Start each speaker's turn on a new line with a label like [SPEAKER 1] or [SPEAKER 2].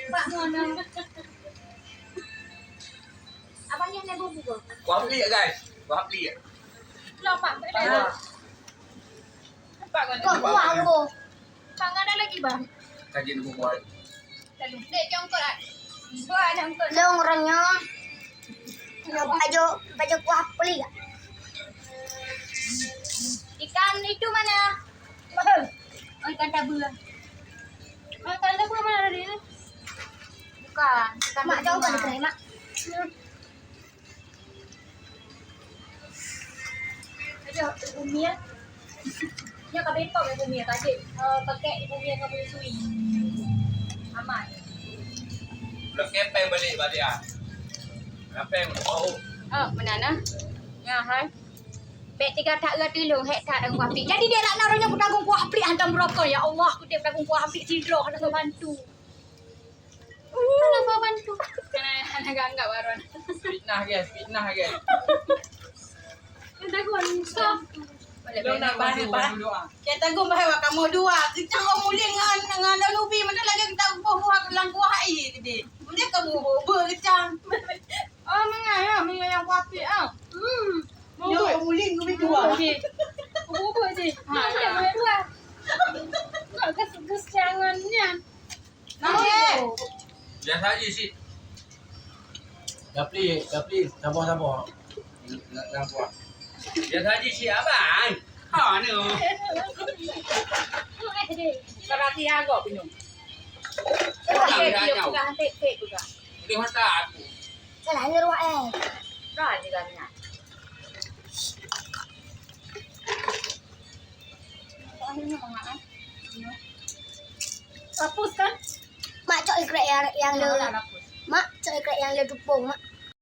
[SPEAKER 1] Pak ngono. Abang yang nebo buku.
[SPEAKER 2] Kuah peli ya guys. Kuah peli ya.
[SPEAKER 1] Lo Pak, beda. Pak ngono.
[SPEAKER 3] Kok aku?
[SPEAKER 1] Pak ada lagi bang.
[SPEAKER 2] Kajian buku kuah.
[SPEAKER 1] Lalu, dek jongkok ah. Buat jongkok.
[SPEAKER 3] Lo orangnya. Baju kuah peli ya?
[SPEAKER 1] Ikan itu mana? Mahal. Oh, ikan tabula. Oh, ikan tabula mana ada di ini? Bukan. Ikan
[SPEAKER 3] Mak jauh kan keren mak.
[SPEAKER 1] Ada umia. Nya kabeh tok ya umia tadi. Pakai umia kamu sui. Aman.
[SPEAKER 2] Belum kepeng balik ya. Kepeng oh.
[SPEAKER 1] Oh, menana. Ya, hai. Bek 3 tak tilung hektar dengan kuah api. Jadi dia nak naruhnya aku tanggung kuah api hantam berapa ya Allah, aku dia tanggung kuah api tidur ada bantu. Kenapa bantu? Karena enggak baruan.
[SPEAKER 2] Fitnah guys.
[SPEAKER 1] Kita gua nisah.
[SPEAKER 2] Belum nak bahas dulu ah.
[SPEAKER 4] Kita gum bahawa kamu dua. Kita ngomulin dengan lubi mana lagi kita buah lang kuah ai gede. Dia kamu berkecang.
[SPEAKER 1] Oh, mengaya yang kuah api ah.
[SPEAKER 4] Dia ngomulin lubi dua.
[SPEAKER 1] Bubur sih. Dia boleh dua. Enggak kes jangannya.
[SPEAKER 2] Biasa aja sih.
[SPEAKER 5] Tapi sabar. Jangan buat.
[SPEAKER 2] Biasa aja sih abang. Ha ni.
[SPEAKER 1] Berarti aku minum. Bukan teh juga.
[SPEAKER 2] Ini hotak aku.
[SPEAKER 3] Salah ni ruah
[SPEAKER 1] Kan juga minyak. Hapus kan?
[SPEAKER 3] Mak cok ikrek yang le. Mak cok ikrek yang le tupung mak.